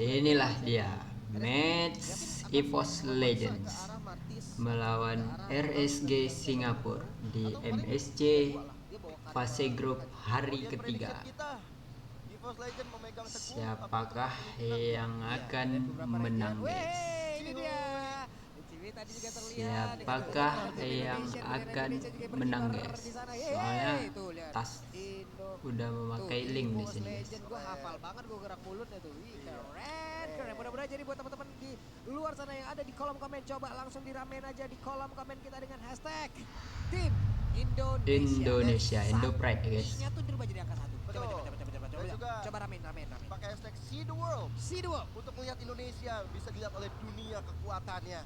Inilah dia match EVOS Legends melawan RSG Singapura di MSC fase grup hari ketiga. Siapakah yang akan menang, guys? Siapakah yang akan menang, guys? Soalnya tas udah memakai link di sini. Gue hafal banget gue gerak mulutnya tuh. Keren. Mudah-mudahan jadi buat teman-teman di luar sana yang ada di kolom komen, coba langsung diramein aja di kolom komen kita dengan hashtag Tim Indonesia. Indo Pride, guys. I-nya tuh dirubah jadi angka 1. Coba ramein. Pakai hashtag See the World untuk melihat Indonesia bisa dilihat oleh dunia kekuatannya.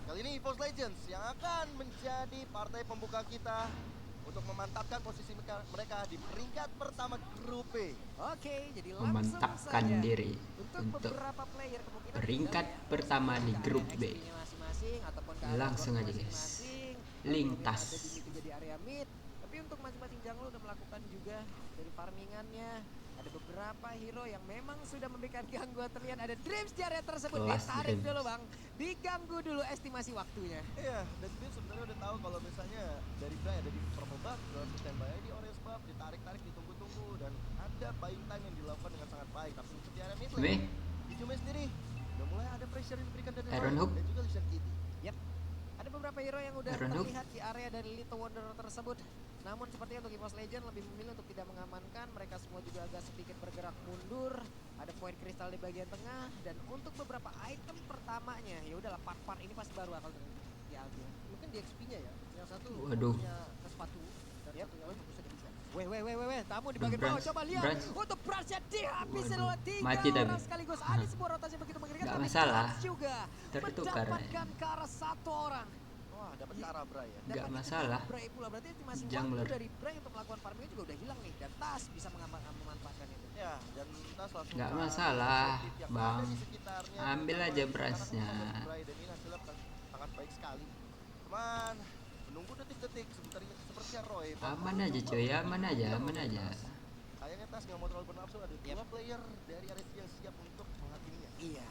Kali ini EVOS Legends yang akan menjadi partai pembuka kita untuk memantapkan posisi mereka di peringkat pertama grup B. Oke, jadi memantapkan diri untuk peringkat pertama di grup B. Langsung aja, guys. Link tas. Jadi area mid. Tapi untuk masing-masing jungle udah melakukan juga dari farmingannya. Ada beberapa hero yang memang sudah memberikan gangguan terlihat. Ada Dreams di area tersebut. Ditarik dulu, Bang. Diganggu dulu estimasi waktunya. Iya, dan Dreams sebenarnya udah tahu kalau misalnya dari Bray ada di purple buff, terus standby di orange buff, ditarik-tarik, ditunggu-tunggu, dan ada buying time yang dilakukan dengan sangat baik. Tapi untuk di area mid lane, di Jume sendiri udah mulai ada pressure yang diberikan dari Iron Hook dan juga Listen Kitty. Yap. Ada beberapa hero yang udah terlihat di area dari Little Wanderer tersebut. Namun sepertinya untuk EVOS Legend lebih memilih untuk tidak mengamankan. Mereka semua juga agak sedikit bergerak mundur. Ada poin kristal di bagian tengah, dan untuk beberapa item pertamanya ya udahlah, part-part ini pasti baru akan diambil. Mungkin di XP-nya ya. Yang satu punya ke sepatu dan satunya lagi fokusnya ke bisa. Weh, tamu di bagian bawah, coba lihat. Untuk Bransnya dihabisin oleh 3 orang sekaligus. Ada sebuah rotasi begitu mengerikan, tapi masalah juga tertukar mendapatkan ke arah 1 orang. Dapat ke arah Bray ya. Enggak masalah. Bray pula berarti estimasi waktu dari Bray untuk melakukan farming juga udah hilang nih, dan Tas bisa memanfaatkan itu. Ya, dan Tas langsung enggak masalah, Bang. Ambil aja berasnya. Bray, dan ini hasilnya sangat baik sekali. Cuman menunggu detik-detik sepertinya Roy. Aman aja, coy. Aman aja. Kayaknya Tas nggak mau terlalu bernafsu, ada 2 player dari RSG yang siap untuk menghakiminya. Iya,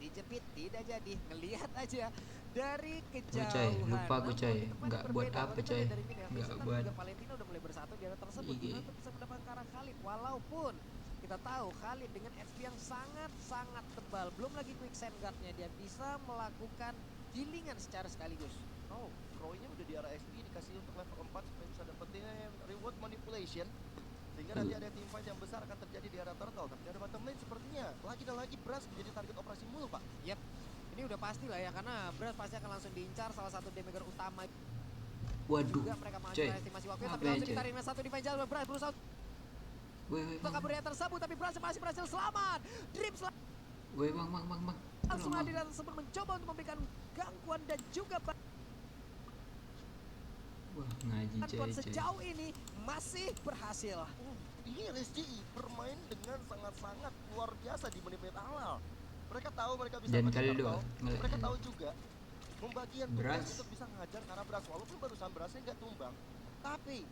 dijepit tidak jadi. Ngelihat aja dari kejauhan. Coy, lupa gue, coy. Enggak buat apa, coy. Enggak buat. Valentino udah mulai bersatu di area tersebut. Untuk bisa mendapatkan ke arah Khalid, walaupun kita tahu Khalid dengan HP yang sangat tebal, belum lagi quick sand guard-nya, dia bisa melakukan healingan secara sekaligus. Oh, Roy-nya udah di arah XP, dikasih untuk level 4 supaya bisa dapetin reward manipulation. Sehingga nanti ada teamfight yang besar akan terjadi di area turtle. Tapi ada bottom lane sepertinya lagi dan lagi Brass menjadi target operasi mulu, Pak. Yap, ini udah pasti lah ya, karena Brass pasti akan langsung diincar, salah satu damager utama. Waduh, juga mereka mengajukan estimasi waktunya, tapi langsung ditarik satu defense jalur. Brass berusaha untuk kabur dari tersebut, tapi Brass masih berhasil selamat. Dreams Bang. Langsung hadir tersebut mencoba untuk memberikan gangguan dan juga wah, ngaji, coy. Sejauh ini masih berhasil. Ini RSGI bermain dengan sangat luar biasa di menit-menit awal. Mereka tahu mereka bisa dan kali dua. Mereka tahu juga pembagian tugas untuk bisa ngajar karena Brass, walaupun barusan Brassnya nggak tumbang, tapi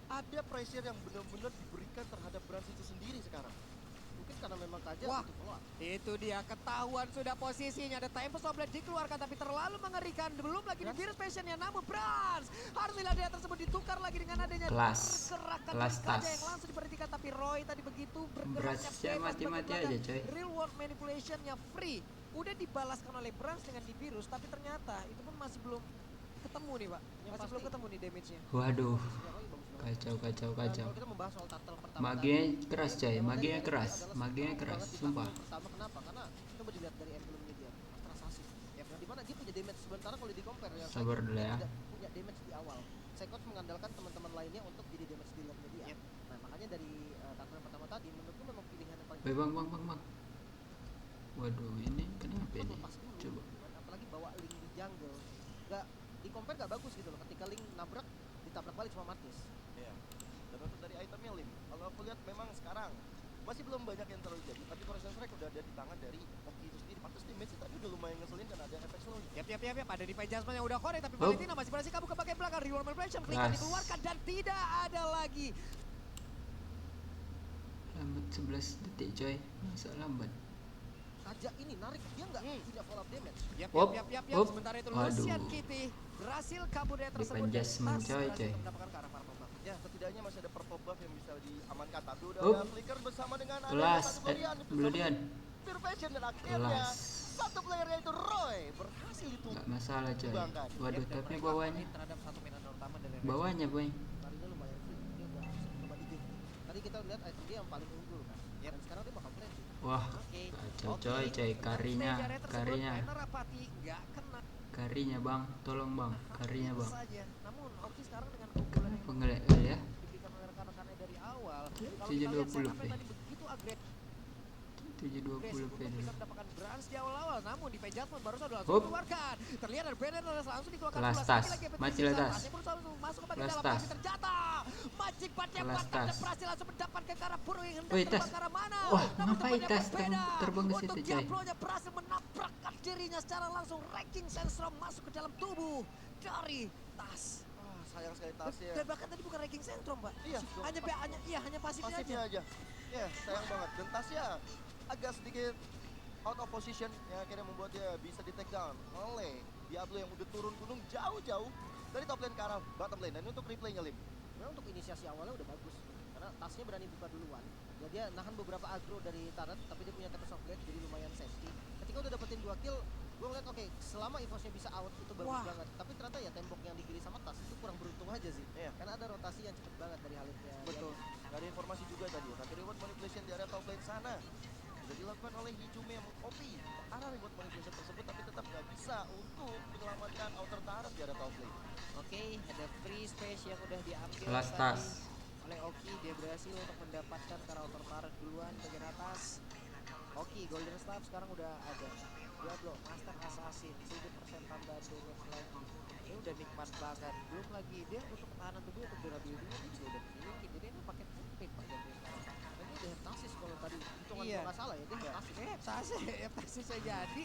ada pressure yang benar-benar diberikan terhadap Brass itu sendiri sekarang. Mungkin karena memang tajam untuk keluar. Itu dia, ketahuan sudah posisinya. Ada Tempest of Blade dikeluarkan, tapi terlalu mengerikan. Belum lagi di virus passionnya, namun Brans harusnya dia tersebut ditukar lagi dengan adanya gerakan saja yang langsung diperhatikan. Tapi Roy tadi begitu bergeraknya bebas, mati aja, coy. Real world manipulationnya free. Udah dibalaskan oleh Brans dengan di virus, tapi ternyata itu pun masih belum ketemu nih, Pak. Masih belum ketemu nih damage-nya. Waduh. Kacau. Kita membahas soal turtle pertama. Maginya keras, coy. Maginya keras. Sumpah. Pertama kenapa? Karena coba dilihat dari emblemnya dia, Astrasasi. Ya, di mana dia punya damage sementara kalau di compare ya. Sabar dulu ya. Tidak punya damage di awal. Sekot mengandalkan teman-teman lainnya untuk jadi damage dealer-nya dia. Nah, makanya dari turtle pertama tadi menurutku memang pilihan yang paling Bang. Waduh, ini kenapa ini? Coba. Apalagi bawa Link di jungle. Enggak di compare enggak bagus gitu loh. Ketika Link nabrak, ditabrak balik sama Martis. Iya. Dan untuk dari itemnya Link, kalau aku lihat memang sekarang masih belum banyak yang terlalu jadi, tapi Corruption Strike udah ada di tangan dari Oki itu sendiri. Pantes damage tadi udah lumayan ngeselin dan ada efek slow. Yap. Ada di Jasmine yang udah korek, tapi Valentina masih berhasil kabur ke bagian belakang. Reward manipulation klik dikeluarkan dan tidak ada lagi. Lambat 11 detik, coy. Masa lambat? Kaja ini narik, dia nggak punya follow up damage. Yap. Op. Sementara itu Waduh. Lucian Kitty berhasil kabur dari tersebut. Defend Jasmine, coy. Mendapatkan ke arah purple buff. Ya, setidaknya masih ada purple buff yang bisa diamankan. Tapi udah Up. ada flicker bersama dengan ada Kelas satu Glorian. Blue Dian. Pure Passion dan akhirnya Kelas. satu playernya itu Roy berhasil Nggak masalah coy. ditumbangkan. Waduh, Dan tapi mereka bawahnya. komit terhadap satu mainan utama dari Bawahnya boy. Tadinya lumayan free, dia udah bisa coba di game. Tadi kita lihat item dia yang paling unggul kan. Dan sekarang dia bakal friendly. Wah, Oke. kacau coy, karinya. Karena Rapati nggak kena. Karinya bang, tolong bang, karinya bang. Saja. Namun Oki sekarang dengan keunggulan yang Pengelek ya. diberikan oleh rekan-rekannya dari awal. Kalau 720 kita lihat setup P. tadi begitu agresif 720 untuk P dulu. bisa mendapatkan branch di awal-awal, namun di Pejatman baru saja langsung Hup. dikeluarkan. Terlihat dari Brenner langsung dikeluarkan Kelas pula. tas. Sekali lagi Mati Betis letas. masih berusaha untuk masuk ke bagian Kelas dalam, tas. tapi ternyata Magic Band yang Kelas mantap dan tas. berhasil langsung mendapatkan ke arah Puro yang hendak Woi, terbang tas. ke arah mana. Wah, Namun ngapain tempatnya tas berbeda. terbang ke Untuk situ, coy? Diablo-nya berhasil menabrakkan dirinya secara langsung. Ranking Sandstorm masuk ke dalam tubuh dari tas. Ah, sayang sekali tasnya. Dan bahkan tadi bukan ranking Sentrum, Pak. Iya, Hanya pasifnya pasifnya aja. aja. Ya, sayang banget. Dan tasnya agak sedikit out of position yang akhirnya membuat dia bisa di take down oleh Diablo yang udah turun gunung jauh-jauh dari top lane ke arah bottom lane. Dan untuk replaynya Lim, memang untuk inisiasi awalnya udah bagus karena tasnya berani buka duluan. Ya dia nahan beberapa aggro dari turret, tapi dia punya Tempest of Blade jadi lumayan safety. Ketika udah dapetin 2 kill, gue ngeliat oke, selama evosnya bisa out itu bagus Wah. banget. Tapi ternyata ya tembok yang di kiri sama tas itu kurang beruntung aja sih. Iya. Karena ada rotasi yang cepet banget dari Halidnya. Betul. Gak ada informasi juga tadi. Tapi reward manipulation di area top lane sana sudah dilakukan oleh Hijume yang meng-copy arah reward manipulation tersebut, tapi tetap gak bisa untuk menyelamatkan outer turret di area top lane. Oke, ada free space yang udah diambil Kelas tadi tas. oleh Oki. Dia berhasil untuk mendapatkan ke outer turret duluan bagian atas. Oki, Golden Staff sekarang udah ada. Diablo, Master Assassin, 1000% tambahan damage lagi. Ini udah nikmat banget. Belum lagi dia untuk ketahanan tubuh, untuk durability dia juga udah dimiliki. Jadi ini paket komplit Pak dari sekarang. Dan dia udah heptasis kalau tadi hitungan Iya. gua nggak salah ya, dia heptasis. Heptasis saya jadi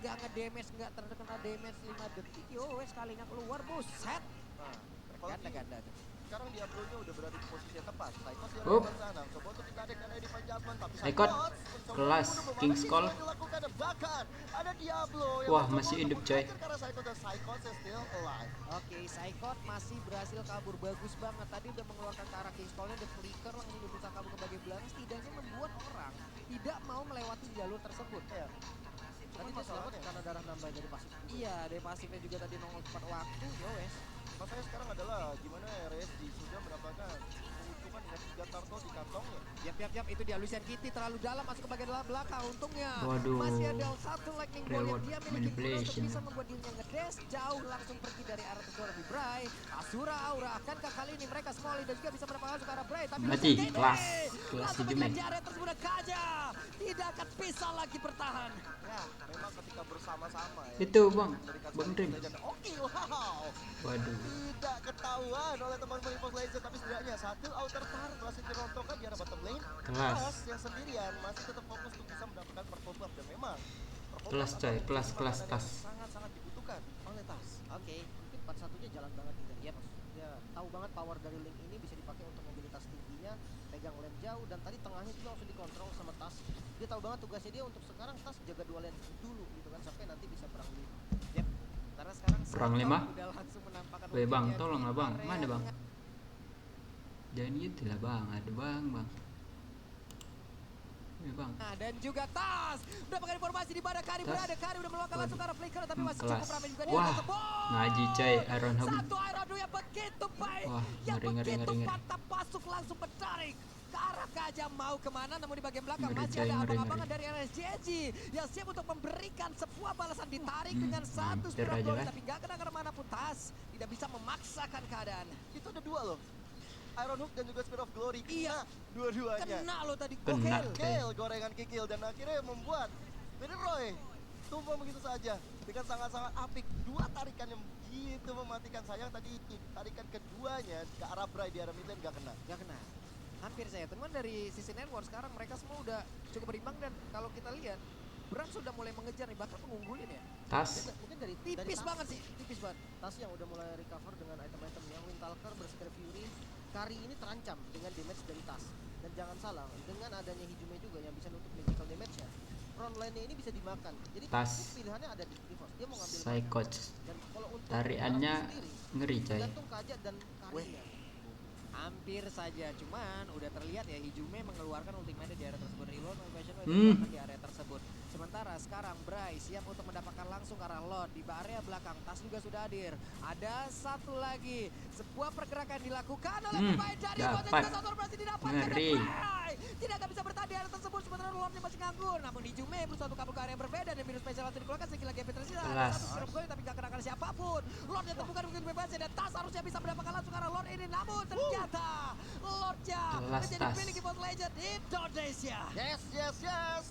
nggak nge-damage, nggak terkena damage 5 detik. Yo, wes sekalinya keluar, buset. Nah, Ganda-ganda tuh. sekarang Diablo-nya udah berada di posisi yang tepat. Saikot di Up. area sana. Coba untuk ditarik dari Divine Judgment, tapi Saikot. mencoba Kelas. membunuh beberapa King's kill Call. yang dilakukan. Bahkan ada Diablo yang Wah, mencoba masih untuk hidup, coy. menghajar karena Saikot dan Saikot still alive. Oke, Saikot masih berhasil kabur bagus banget. Tadi udah mengeluarkan ke arah King's Call-nya, udah flicker langsung udah berusaha kabur ke bagian belakang. Setidaknya membuat orang tidak mau melewati jalur tersebut. Ya. Tadi dia masalahnya selamat karena darah nambah dari pasif. Iya, dari pasifnya juga tadi nongol tepat waktu. Yo wes. Masalahnya sekarang adalah gimana RSG sudah mendapatkan keuntungan dengan 3 turtle di kantongnya. Yap, itu dia Lucian Kitty terlalu dalam masuk ke bagian dalam belakang. Untungnya Waduh. masih ada satu lightning ball yang Reward dia miliki pula untuk manipulation. bisa membuat dirinya ngedash jauh langsung pergi dari arah tujuan di Bray. Asura Aura, akankah kali ini mereka semua dan juga bisa mendapatkan masuk ke arah Bray? Tapi Mati, Lucian Kitty kelas langsung Hijume. di area tersebut Kaja tidak akan bisa lagi bertahan. Ya, memang ketika bersama-sama ya. Itu bang, memberikan bang satu Dream. legend. Oke, wow. Waduh. Tidak ketahuan oleh teman-teman Impulse Legend, tapi setidaknya satu outer turret berhasil dirontokkan di arah bottom lane. Kelas. Plus yang sendirian masih tetap fokus untuk bisa mendapatkan purple buff dan memang purple Kelas, buff coy, adalah kelas, makanan kelas, yang tas. sangat-sangat dibutuhkan oleh tas. Oke. Mungkin 4-1-nya jalan banget nih dari Eros. Dia tahu banget power dari link ini bisa dipakai untuk mobilitas tingginya, pegang lane jauh, dan tadi tengahnya juga langsung dikontrol sama tas. Dia tahu banget tugasnya dia untuk sekarang tas jaga 2 lane dulu gitu kan sampai nanti bisa perang 5. Yap. Karena sekarang Perang Saikot 5? udah langsung menampakkan Weh bang, wujudnya tolong di lah bang, area mana bang? tengah. Jangan gitu lah bang, ada bang. Ini bang. Nah, dan juga Tas mendapatkan informasi di mana Kari Tas. berada. Kari udah melakukan langsung ke arah flicker tapi masih Kelas. cukup ramai juga dia Wah, tersebut. ngaji coy, Iron Hawk. Satu Iron Hawk yang begitu baik, Wah, yang ngeri. begitu mantap masuk langsung menarik ke arah Kaja mau kemana, namun di bagian belakang Ngeri, masih coy, ada ngeri. abang-abangan dari RSJG yang siap untuk memberikan sebuah balasan ditarik dengan satu hampir spiral aja glory kan. tapi gak kena kemana pun. Tas tidak bisa memaksakan keadaan. Itu ada 2 loh. Iron Hook dan juga Spirit of Glory kena Iya. dua-duanya. Kena lo tadi, Kena. gokil. Kill gorengan kikil dan akhirnya membuat Billy Roy tumpah begitu saja dengan sangat-sangat apik. 2 tarikan yang begitu mematikan. Sayang tadi tarikan keduanya ke arah Bray di arah mid lane gak kena. Gak kena. Hampir saya teman dari sisi network sekarang mereka semua udah cukup berimbang dan kalau kita lihat Bram sudah mulai mengejar nih, bahkan mengunggulin ya. Tas. Mungkin dari Tipis tas, banget sih, tipis banget. Tas yang udah mulai recover dengan item-item yang Windtalker, Berserker Fury. Kari ini terancam dengan damage dari tas. Dan jangan salah, dengan adanya Hijume juga yang bisa nutup magical damage-nya. front line-nya ini bisa dimakan. Jadi Tas. pilihannya ada di EVOS. Dia mau ngambil Psychots. dan kalau untuk Tariannya Arab sendiri, ngeri coy. tergantung Kaja dan Karinnya. Hampir saja, cuman udah terlihat ya Hijume mengeluarkan ultimate di area tersebut. Reload Motivation Hmm. di area tersebut. Sementara sekarang Bryce siap untuk mendapatkan langsung ke arah Lord di area belakang. Tas juga sudah hadir. Ada satu lagi sebuah pergerakan dilakukan oleh pemain dari dapat. Satu berhasil didapatkan. Ngeri. Dan Bryce tidak akan bisa bertahan di area tersebut. Sementara Lordnya masih nganggur. Namun Hijume berusaha untuk kabur ke area yang berbeda dan minus spesial langsung dikeluarkan. Sekali lagi Petrusila ada Kelas. satu serem gol tapi gak kenakan siapapun. Lordnya temukan mungkin bebas dan Tas harusnya bisa mendapatkan langsung ke arah Lord ini. Namun ternyata Lordnya Kelas menjadi Tas. milik EVOS Legend Indonesia. Yes,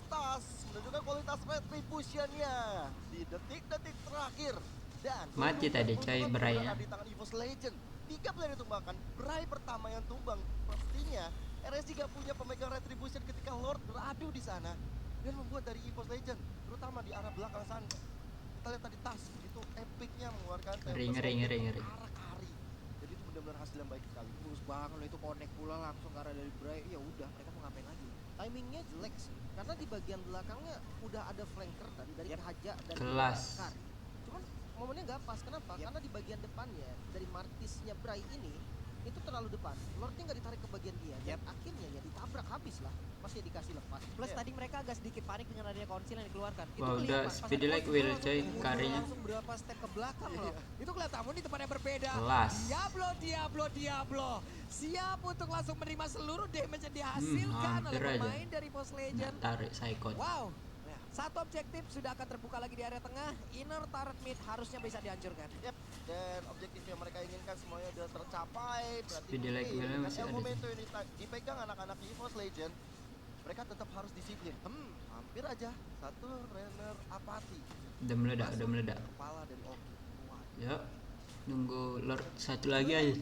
Tas menunjukkan kualitas retribution-nya di detik-detik terakhir. Dan Mati tadi, coy, Bray ya. di tangan EVOS Legend. 3 player ditumbangkan, Bray pertama yang tumbang. Pastinya RSG gak punya pemegang retribution ketika Lord beradu di sana. Dan membuat dari EVOS Legend, terutama di arah belakang sana. Kita lihat tadi Tas, itu epicnya mengeluarkan Ngeri. arah kari. Jadi itu benar-benar hasil yang baik sekali. Bagus banget loh itu connect pula langsung ke arah dari Bray. Ya udah mereka mau ngapain lagi? Timingnya jelek sih, karena di bagian belakangnya udah ada flanker tadi dari Haja dan Kelas. Kari. Cuman momennya nggak pas, kenapa? Karena di bagian depannya dari Martisnya Bray ini itu terlalu depan. Lordnya nggak ditarik ke bagian dia, dan akhirnya ya ditabrak habis lah. Masih dikasih lepas. Plus tadi mereka agak sedikit panik dengan adanya konsil yang dikeluarkan. Wah, udah kelihatan, pas speedy ada like konsil Will, langsung coy, mundur karinya. langsung berapa step ke belakang loh. Itu kelihatan namun di tempat yang berbeda. Kelas. Diablo. Siap untuk langsung menerima seluruh damage yang dihasilkan oleh hampir aja. pemain dari EVOS Legend. Nggak tarik Psychot. Wow. Satu objektif sudah akan terbuka lagi di area tengah. Inner turret mid harusnya bisa dihancurkan. Yep. Dan objektif yang mereka inginkan semuanya sudah tercapai. Berarti Speedy like Will dengan masih El ada. Momento ini dipegang anak-anak EVOS Legend, mereka tetap harus disiplin. Hampir aja satu runner apati. Udah meledak. Kepala dari Oki. Wah. Ya, nunggu Lord satu lagi aja.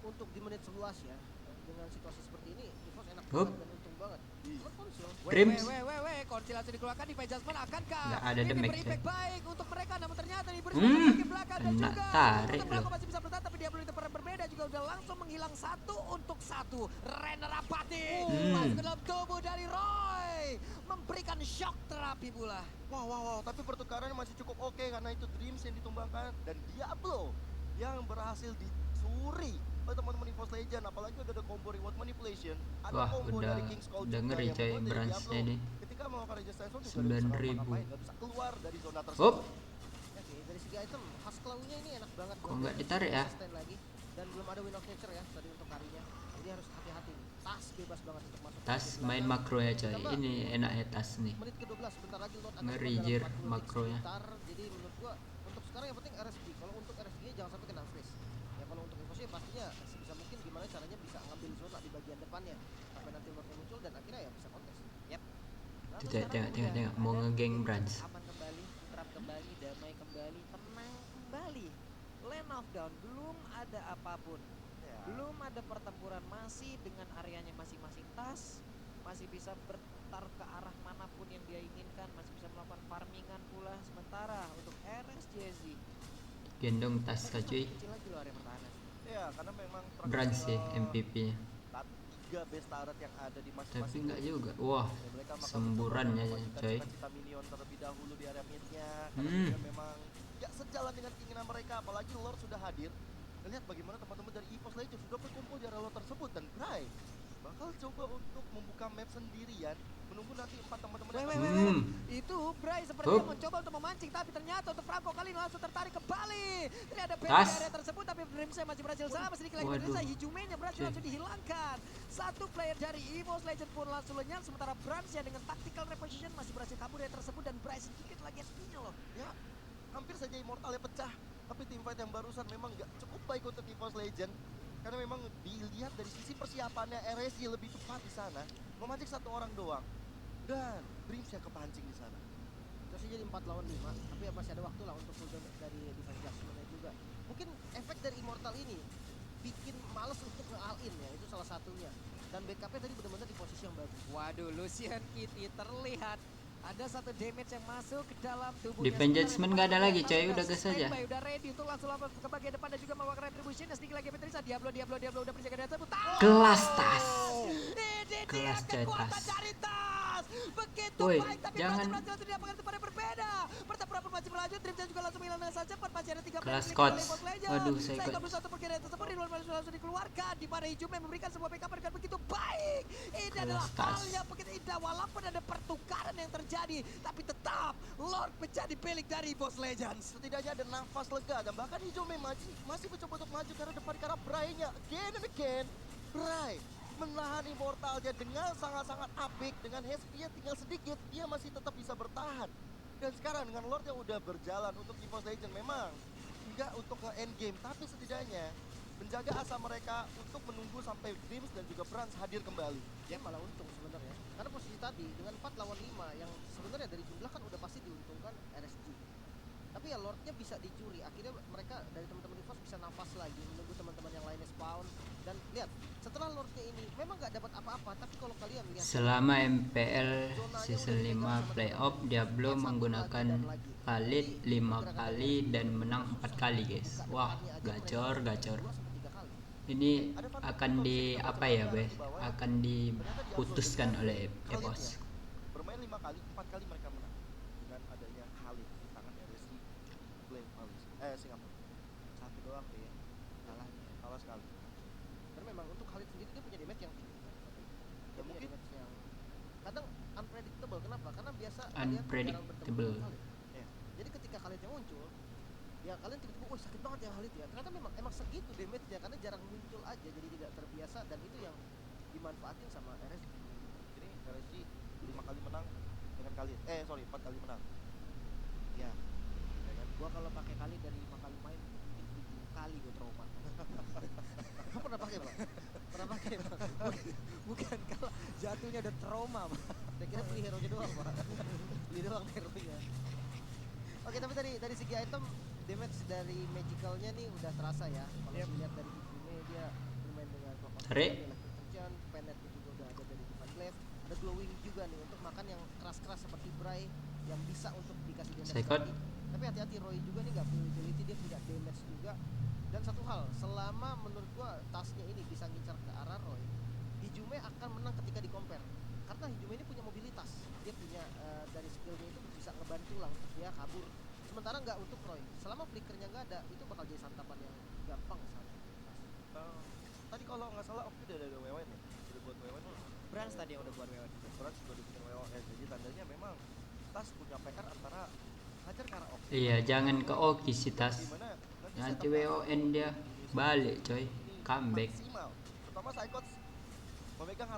Untuk di menit 11 ya, dengan situasi seperti ini, EVOS enak Hup. banget dan untung banget. Cuman konsil. Dreams. Konsil langsung dikeluarkan di Judgment akankah? Nggak ada ini damage, berimpact coy. baik untuk mereka namun ternyata diberi Hmm, bagian belakang dan kena juga tarik untuk Franco loh. masih bisa bertahan tapi dia belum tempat berbeda juga udah langsung menghilang satu untuk satu. Renner Apati masuk ke dalam tubuh dari Roy memberikan shock terapi pula. Wow, tapi pertukarannya masih cukup oke karena itu Dreams yang ditumbangkan dan Diablo yang berhasil dicuri oleh teman-teman EVOS Legend. Apalagi udah ada combo reward manipulation, ada Wah, combo udah dari King's Call udah juga ngeri yang coy membuat dari branchnya Diablo ini. ketika melakukan resistance juga 9.000. nggak bisa keluar dari zona Hup. tersebut. Oke, dari segi item khas claw-nya ini enak banget. Kok nggak ditarik ya? Sustain lagi dan belum ada Wind of Nature ya tadi untuk karinya. Jadi harus hati-hati nih. Tas bebas banget untuk masuk. Tas main makro ya coy. Ini enaknya Tas nih. Menit ke-12 bentar lagi Lord akan Ngeri, keluar dalam jir, 40 detik makronya. sebentar. Jadi menurut gua untuk sekarang yang penting RSG. Kalau untuk RSG jangan sampai kena freeze. Ya kalau untuk EVOS pastinya sebisa mungkin gimana caranya bisa ngambil zona di bagian depannya sampai nanti Lordnya muncul dan akhirnya ya bisa kontes. Yep. Tengok mau ngegeng branch. Aman kembali, terap kembali, damai kembali, tenang kembali. Land of Down belum ada apapun. Belum ada pertempuran, masih dengan areanya masing-masing. Tas masih bisa bertar ke arah manapun yang dia inginkan, masih bisa melakukan farmingan pula. Sementara untuk RSJZ Gendong Tas kah cuy. kecil lagi loh area pertahanan. Ya, karena memang Branch sih MVP-nya. 3 base turret yang ada di Tapi masing-masing. nggak juga. Wah, Dan mereka bakal semburannya mencoba coy. memajukan cita-cita minion terlebih dahulu di area midnya. Karena juga memang gak sejalan dengan keinginan mereka. Apalagi Lord sudah hadir. Dan lihat bagaimana teman-teman dari EVOS Legends sudah berkumpul di area Lord tersebut. Dan Bray bakal coba untuk membuka map sendirian. Menunggu nanti 4 teman-teman yang Itu Bray sepertinya Hup. mencoba untuk memancing, tapi ternyata untuk Franco kali ini langsung tertarik kembali. Ini ada band Tas. di area tersebut, tapi Dreamsnya masih berhasil selamat. Sedikit lagi Waduh. Dreamsnya, Hijume-nya berhasil Oke. langsung dihilangkan. Satu player dari EVOS Legend pun langsung lenyap, sementara Branch dengan tactical reposition masih berhasil kabur dari tersebut dan Bray sedikit lagi SP-nya loh. ya hampir saja Immortalnya pecah. Tapi teamfight yang barusan memang gak cukup baik untuk EVOS Legend. Karena memang dilihat dari sisi persiapannya RSG lebih cepat di sana. Memancing 1 orang doang. Dan Dreams yang kepancing di sana. Terus jadi 4 lawan 5, tapi ya masih ada waktu lah untuk full damage dari defense Judgment-nya juga. Mungkin efek dari Immortal ini bikin males untuk nge-all-in ya, itu salah satunya. Dan backupnya tadi benar-benar di posisi yang bagus. Waduh, Lucian Kitty terlihat ada satu damage yang masuk ke dalam tubuhnya. Defense Judgment nggak ada lagi, coy. Udah gas aja. Udah ready untuk langsung lapor ke bagian depan dan juga melakukan retribution. Sedikit lagi Petrisa, Diablo udah berjaga dari tersebut. Kelas Tas. Ini dia Kelas coy, kekuatan Tas. dari Tas. Bos. Begitu Woi, baik, tapi jangan. berhasil tidak mengerti pada berbeda. Pertempuran pun masih berlanjut, Dreamsnya juga langsung hilang dengan saja. Masih ada 3 Kelas player coach. milik League of Legends. Waduh, saya Saya coach. satu perkiraan tersebut di luar langsung dikeluarkan. Di mana Ijume memberikan sebuah backup dengan begitu baik. Ini adalah Kelas hal yang begitu indah. Walaupun ada pertukaran yang terjadi, tapi tetap Lord menjadi milik dari Boss Legends. Setidaknya ada nafas lega dan bahkan Ijume masih mencoba untuk maju karena depan karena Bray-nya again and again. Bray menahan Immortalnya dengan sangat-sangat apik, dengan HP-nya tinggal sedikit, dia masih tetap bisa bertahan. Dan sekarang dengan Lord yang udah berjalan untuk EVOS Legend memang enggak untuk nge-end game, tapi setidaknya menjaga asa mereka untuk menunggu sampai Dreams dan juga Brans hadir kembali. Dia malah untung sebenarnya. Karena posisi tadi dengan 4 lawan 5 yang sebenarnya dari jumlah kan udah pasti diuntungkan RSG. Tapi ya Lordnya bisa dicuri. Akhirnya mereka dari teman-teman EVOS bisa nafas lagi menunggu teman-teman yang lainnya spawn. Dan lihat, setelah Lordnya ini memang nggak dapat apa-apa, tapi kalau kalian lihat Selama MPL Season 5 Playoff, Diablo menggunakan Khalid 5 kali dan menang 4 kali, guys. Wah, gacor. Ini akan di apa ya, Be? Akan diputuskan oleh EVOS. Bermain 5 kali, 4 kali mereka menang dengan adanya Khalid di tangan RSG Blame Singapura. Satu doang deh kalah sekali. dan memang untuk Khalid sendiri dia punya damage yang tinggi. Ya mungkin yang kadang unpredictable. Kenapa? Karena biasa kalian jarang Unpredictable. bertemu dengan Khalid. ya. Jadi ketika Khalidnya muncul, ya kalian tiba-tiba, oh sakit banget ya Khalid ya. Ternyata memang segitu damage-nya karena jarang muncul aja, jadi tidak terbiasa dan itu yang dimanfaatin sama RSG. Jadi RSG 5 kali menang dengan Khalid. 4 kali menang. Ya. Ya kan? Gua kalau pakai Khalid dari 5 kali main, 7 kali gua trauma. Gua pernah pakai, Bang. Pernah pakai, Bang. Bukan kalau jatuhnya udah trauma, Bang. Saya kira beli hero-nya doang, Bang. Beli doang hero-nya. Oke, tapi dari segi item damage dari magicalnya nih udah terasa ya. Kalau dilihat dari ini dia bermain dengan Tarik. Penet juga udah ada dari Divine Glaive. Ada glowing juga nih untuk makan yang keras-keras seperti Bray yang bisa untuk dikasih damage. Second. lagi. Tapi hati-hati, Roy juga nih nggak punya utility, dia punya damage juga. Dan satu hal, selama menurut gua tasnya ini bisa ngincar ke arah Roy, Hijume akan menang ketika di compare. Karena Hijume ini punya mobilitas, dia punya dari skillnya itu bisa ngebantu lah untuk dia kabur. Sementara nggak untuk Roy, selama flickernya nggak ada, itu bakal jadi santapan yang gampang saat Tadi kalau nggak salah Oki udah ada WWN ya? Udah buat WWN loh. Brands tadi yang udah buat WWN. Brans juga udah bikin WWN, jadi tandanya memang Tas punya PR antara hajar ke arah Oki. Iya, jangan ke Oki sih, Tas. Dimana Nanti WON dia balik, coy. Comeback. maksimal. Terutama Psychots memegang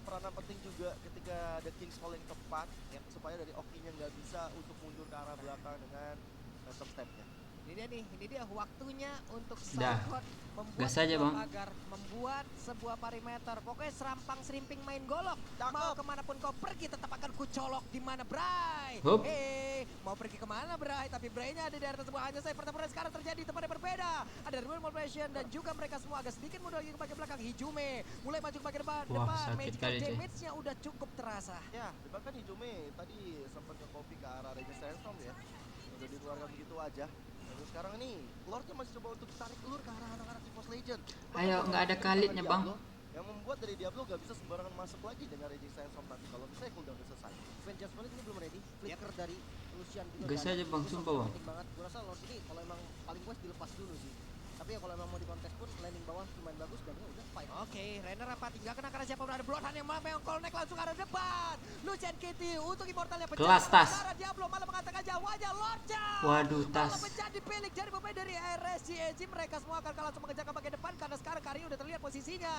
peranan penting juga ketika ada King's Fall yang tepat ya, supaya dari Oki-nya nggak bisa untuk mundur ke arah belakang dengan random step-nya. Ini dia waktunya untuk Dah. Psychot membuat Gas aja, sebuah Bang. pagar, membuat sebuah perimeter. Pokoknya serampang serimping main golok. Cakep. Mau kemanapun kau pergi tetap akan kucolok di mana Bray. Hup. Mau pergi kemana Bray? Tapi Bray-nya ada di area tersebut. Hanya saya pertempuran sekarang terjadi di tempat yang berbeda. Ada Ruin Motivation dan juga mereka semua agak sedikit mundur lagi ke bagian belakang. Hijume mulai maju ke bagian depan. Wah, sakit Magical kali, cuy. damage-nya udah cukup terasa. Ya, bahkan Hijume tadi sempat ke copy ke arah Resistance Storm ya. Udah dikeluarkan begitu aja. Lalu sekarang nih, Lordnya masih coba untuk tarik ulur ke arah anak-anak EVOS Legend. Ayo, nggak ada Khalidnya, Bang. Yang membuat dari Diablo nggak bisa sembarangan masuk lagi dengan Resistance Storm tadi. Kalau bisa cooldown udah selesai. Vengeance Money ini belum ready. Flicker dari Lucian juga. Gas aja, Bang, sumpah, Bang. Penting banget. Gue rasa Lord ini kalau emang paling west dilepas dulu sih. Tapi ya kalau emang mau di kontes pun landing bawah lumayan bagus dan ya udah fight. Oke, Renner apa tinggal kena karena siapa berada Bloodhound yang malah connect langsung arah depan. Lucian Kitty untuk Immortal yang pecah. Kelas, Tas. Karena Diablo malah mengatakan wajah Lordnya. Waduh, Tas. Malah menjadi pilih dari pemain dari RSG. Mereka semua akan langsung mengejar ke bagian depan karena sekarang Kari udah terlihat posisinya.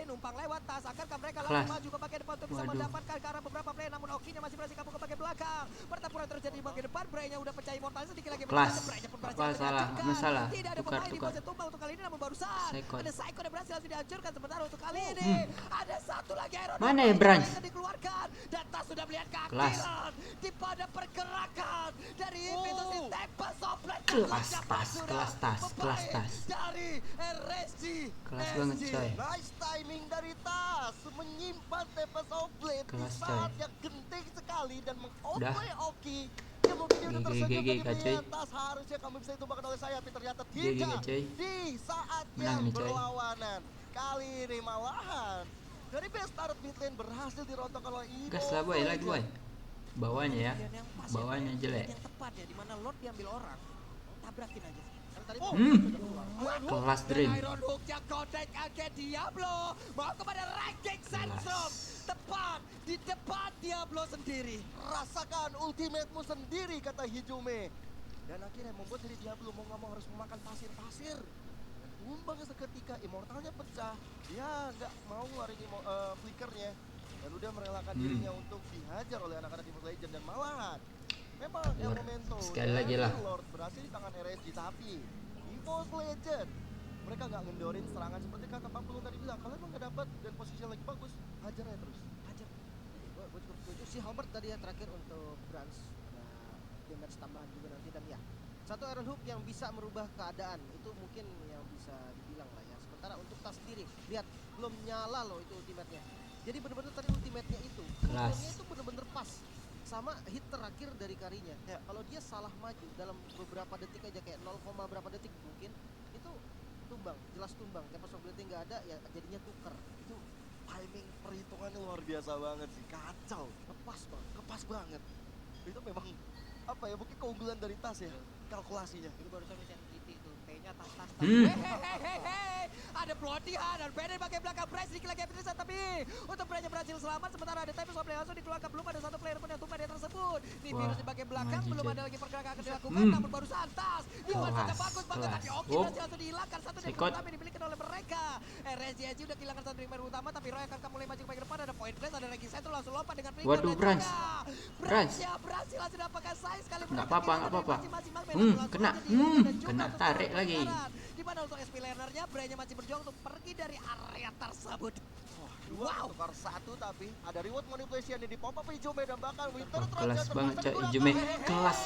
Numpang lewat Tas. Akankah mereka langsung Kelas. maju ke bagian depan untuk bisa Waduh. mendapatkan ke arah beberapa player, namun Oki-nya masih berhasil kabur ke bagian belakang. Pertempuran terjadi di bagian depan, Bray-nya udah pecah Immortal sedikit lagi. Kelas. Bray-nya pun berhasil Apa salah? dihancurkan. Masalah. Tidak ada Tukar, pemain di tukar. bawah tumbang untuk kali ini, namun barusan Psychot. ada Psycho yang berhasil langsung dihancurkan. Sementara untuk kali ini ada satu lagi Iron Mana Man ya, Branch? yang dikeluarkan dan Tas sudah melihat Kelas. keakhiran di pada pergerakan dari Invictus di Tempest of Blade. Kelas, Tas. Kelas, Tas. Kelas, Tas. Dari RSG. Kelas banget, coy. Nice timing dari Tas menyimpan Tempest of Blade di Kelas, saat coy. yang genting sekali dan Udah. mengoplay Oki. Ya mungkin dia udah GG, tersenyum tadi Kak, coy. melihat Tas, harusnya kamu bisa ditumbangkan oleh saya, tapi ternyata GG, tidak. Kak, coy. Di saat Menang yang nih, coy. berlawanan. Kali ini malahan Dari base turret mid lane berhasil dirontok oleh Evo. Gas lah boy, lagi boy. Bawahnya ya. Pilihan yang pas Bawahnya ya, jelek. pilihan yang tepat ya, dimana Lord diambil orang, tabrakin aja. Karena tadi Hmm. sudah keluar. Kelas Dream. Iron Hook-nya Godek agen Diablo mau kepada ranking Sentrum, tepat di depan Diablo sendiri. Rasakan ultimate-mu sendiri, kata Hijume. Dan akhirnya membuat diri Diablo mau nggak mau harus memakan pasir-pasir. Dan tumbang seketika, immortalnya pecah. Dia nggak mau ngeluarin flickernya. Dan udah merelakan dirinya untuk dihajar oleh anak-anak Team Legend. Dan malahan memang yang Lord, momentum sekali lagi lah. Lord berhasil di tangan RSG. Tapi EVOS Legend mereka nggak ngendorin serangan seperti kata Pak Pulung tadi bilang. Kalau emang nggak dapat dan posisinya lagi bagus, hajar aja terus. Hajar. Gue cukup setuju si Homer tadi ya terakhir untuk Brans. Damage tambahan juga nanti dan ya. Satu Iron Hook yang bisa merubah keadaan itu mungkin yang bisa dibilang lah ya. Sementara untuk Tas sendiri, lihat belum nyala loh itu ultimate-nya. Jadi bener-bener tadi ultimate-nya itu, Kelas. itu bener-bener pas sama hit terakhir dari Karinya. Ya, kalau dia salah maju dalam beberapa detik aja kayak 0, berapa detik mungkin itu tumbang, jelas tumbang. Capability nggak ada ya jadinya tuker. Itu timing perhitungannya luar biasa banget sih, kacau, lepas banget. Itu memang apa ya, mungkin keunggulan dari Tas ya, kalkulasinya. Itu barusan Vincent Kitty tuh, P-nya tas. Hmm. Ada pelatihan dan Bennett pakai belakang Bryce sedikit lagi Petrisa, tapi untuk Bryce berhasil selamat. Sementara ada time swap langsung dikeluarkan, belum ada satu player pun yang tumbang dia tersebut. Nih Wah, virus di bagian belakang maju, belum coy. ada lagi pergerakan akan dilakukan, namun baru santas. Dibuat saja Kelas, bagus banget tapi Oki kelas. berhasil langsung dihilangkan. Satu dari Sikot. utama yang dimiliki oleh mereka. RSG udah kehilangan satu dari utama, tapi Roy akan mulai maju ke bagian depan. Ada point place, ada ranking satu langsung lompat dengan flicker. Waduh, dan Brans. juga Brans. berhasil langsung dapatkan saya sekali. Nggak apa-apa, nggak apa-apa. Kena. Kena tarik lagi. Di mana untuk SP lanernya, Bray-nya masih berjuang untuk pergi dari area tersebut. Wow, tukar satu tapi ada reward manipulation yang di pop up Hijume dan bahkan Winter Wah, kelas banget coy Hijume. Kelas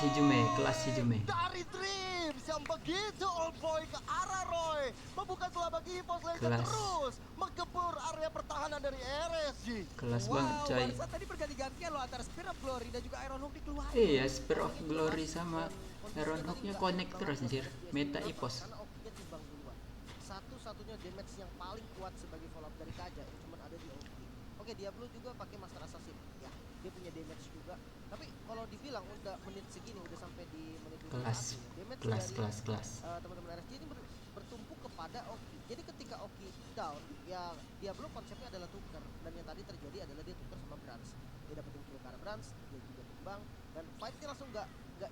Hijume. Dari Dreams yang begitu old boy ke arah Roy, membuka celah bagi EVOS Legend Kelas. terus menggempur area pertahanan dari RSG. Kelas banget coy. Barusan tadi berganti-gantian loh antara Spear of Glory dan juga Iron Hook dikeluarin. Iya, Spear of Glory sama Iron Hook-nya connect terus anjir. Meta EVOS. Karena Oki-nya timbang duluan. Satu-satunya damage yang paling kuat sebagai follow up dari Kaja yang cuma ada di Oki. Oke, Diablo juga pakai Master Assassin. Ya, dia punya damage juga. Tapi kalau dibilang udah menit segini, udah sampai di menit 21, Kelas. damage Kelas. dari teman-teman RSG ini bertumpu kepada Oki. Jadi ketika Oki down, ya Diablo konsepnya adalah tuker. Dan yang tadi terjadi adalah dia tuker sama Brans. Dia dapetin kill ke arah Brans, dia juga tumbang. Dan fight-nya langsung nggak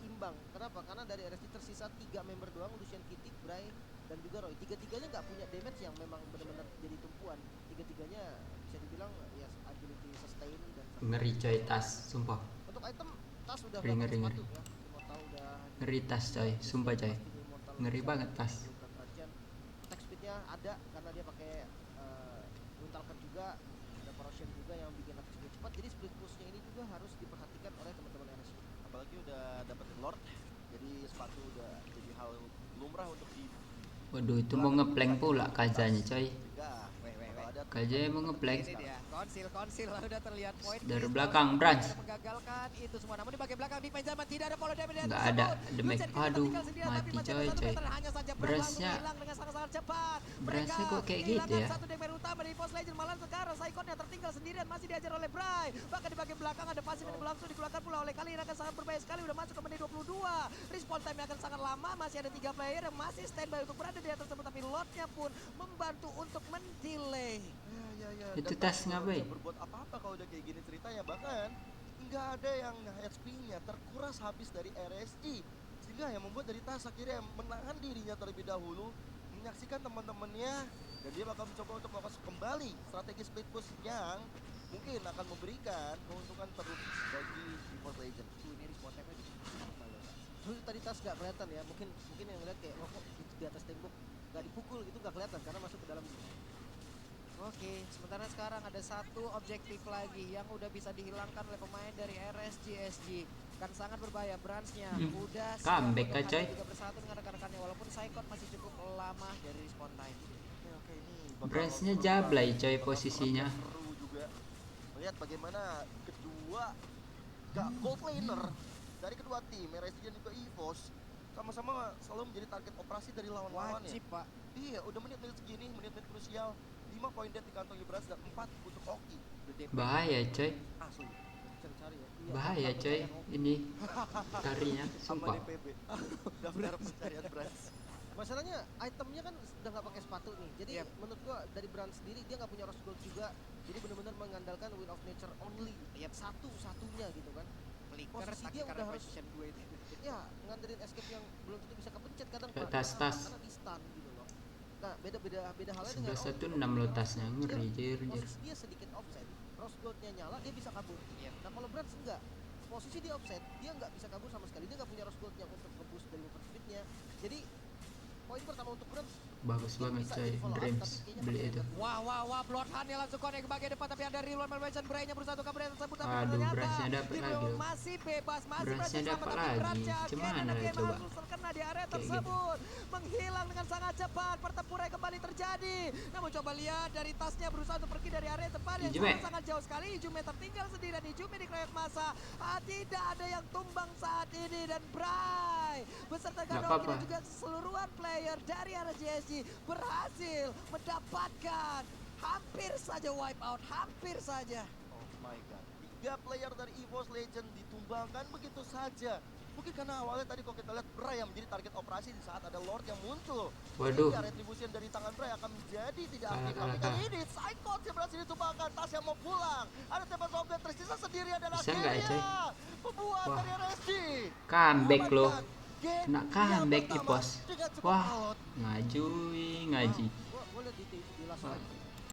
imbang. Kenapa? Karena dari RSG tersisa 3 member doang, Lucian Kitty, Bray, dan juga Roy. Tiga-tiganya nggak punya damage yang memang benar-benar jadi tumpuan. Tiga-tiganya bisa dibilang ya agility sustain dan Ngeri coy Tas, sumpah. untuk item Tas udah Ngeri. sepatu ya. Immortal udah Ngeri Tas coy, sumpah coy. Ngeri banget Tas. attack speednya ada karena dia pakai Wintalker juga, ada corrosion juga yang bikin attack speed cepat. Jadi split pushnya ini juga harus diperhatikan oleh teman-teman RSG. Apalagi udah dapetin Lord, jadi sepatu udah jadi hal lumrah untuk di Waduh, itu mau ngeplank pula Kazanya coy. juga. Kalau ada Kazanya mau ngeplank. Ini dia, konsil lah udah terlihat poin. Dari belakang, Brans. Menggagalkan itu semua, namun di bagian belakang di Benjamin tidak ada follow damage. Nggak ada damage. Aduh, mati coy. Bransnya Bransnya kok kayak gitu ya. Satu damage utama dari Pos Legend, malah sekarang Saikon yang tertinggal sendirian masih diajar oleh Bray. Bahkan di bagian belakang ada pasif yang langsung dikeluarkan pula oleh Kali, akan sangat berbahaya sekali. Udah masuk ke menit 22. Respawn time akan sangat lama, masih ada 3 player yang masih standby untuk berada di atas tersebut, tapi Lordnya pun membantu untuk mendelay. Ya. Itu Dan Tas nggak ngapain? berbuat apa-apa kalau udah kayak gini ceritanya, bahkan nggak ada yang HP-nya terkuras habis dari RSG, sehingga yang membuat dari Tas akhirnya menahan dirinya terlebih dahulu, menyaksikan teman-temannya, dan dia bakal mencoba untuk melakukan kembali strategi split push yang mungkin akan memberikan keuntungan terus bagi EVOS Legend. Ini respawn time-nya terus tadi Tas nggak kelihatan ya, mungkin yang ngeliat kayak kok di atas tembok nggak dipukul gitu, nggak kelihatan karena masuk ke dalam. Oke, sementara sekarang ada satu objektif lagi yang udah bisa dihilangkan oleh pemain dari RSGSG. Kan sangat berbahaya, Bransnya udah comeback siap coy. juga bersatu dengan rekan-rekannya, walaupun Saikon masih cukup lama dari respawn time. Oke, ini bakal Bransnya seru jablay banget. coy Bakal posisinya. seru juga melihat bagaimana kedua gold laner dari kedua tim RSG dan juga EVOS sama-sama selalu menjadi target operasi dari lawan-lawannya. Wajib, Pak. Iya, udah menit-menit segini, menit-menit krusial, 5 poin dead di kantongnya Brans dan 4 untuk Oki. Bahaya coy, Asli. Cari-cari ya. Iya, bahaya daftar coy. pencarian Oki. Ini karinya, Sama sumpah. DPB. Daftar pencarian Brans. Masalahnya itemnya kan udah nggak pakai sepatu nih. Jadi Yep. menurut gua dari brand sendiri dia nggak punya rose gold juga. Jadi benar-benar mengandalkan Will of Nature only. Satu-satunya gitu kan. Posisi dia udah harus 2 itu. ya ngandelin escape yang belum tentu bisa kepencet kadang Kayak Pak. tas-tas. Karena di stun gitu loh. Nah, beda halnya dengan 1116 lo tasnya, ngeri jir. posisi dia sedikit offset. Rose goldnya nyala, dia bisa kabur. Nah kalau Brands enggak, posisi dia offset, dia nggak bisa kabur sama sekali. Dia nggak punya rose gold yang untuk nge-boost dari movement speednya. Jadi poin pertama untuk Brands Bagus banget bisa coy, jadi follow up, Dreams tapi kayaknya beli pakai itu. Wah, Bloodhound yang langsung connect ke bagian depan, tapi ada Real Malvation Bray-nya berusaha untuk kabur dari tersebut, tapi Aduh, ternyata Brands-nya dapet di lagi bawah loh. masih bebas, masih Brands-nya berhasil dapet selamat, tapi lagi. Brands-nya Cuman again and ada again coba. harus terkena di area Kayak tersebut, menghilang dengan sangat cepat, pertempuran kembali terjadi. Namun coba lihat dari tasnya berusaha untuk pergi dari area depan yang Ijume. sangat jauh sekali. Ijume tertinggal sendirian, Ijume dikeroyok masa. Tidak ada yang tumbang saat ini dan Bray beserta Nggak Gadoki dan apa-apa. juga keseluruhan player dari RGSG berhasil mendapatkan hampir saja wipe out, hampir saja. Oh my god. 3 player dari EVOS Legend ditumbangkan begitu saja. Mungkin karena awalnya tadi kalau kita lihat Bray yang menjadi target operasi di saat ada Lord yang muncul. Waduh. Sehingga retribution dari tangan Bray akan menjadi tidak aktif. Kalah. Tapi kali ini Psychot yang berhasil ditumbangkan. Tas yang mau pulang. Ada Tempat Sombet tersisa sendirian dan Bisa nggak ya, coy? akhirnya pembuat Wah. dari RSG. Comeback lo. Mendapatkan game Kena yang comeback pertama Ipos. dengan cukup Wah, alot. ngaji. Gua lihat di last Wah. live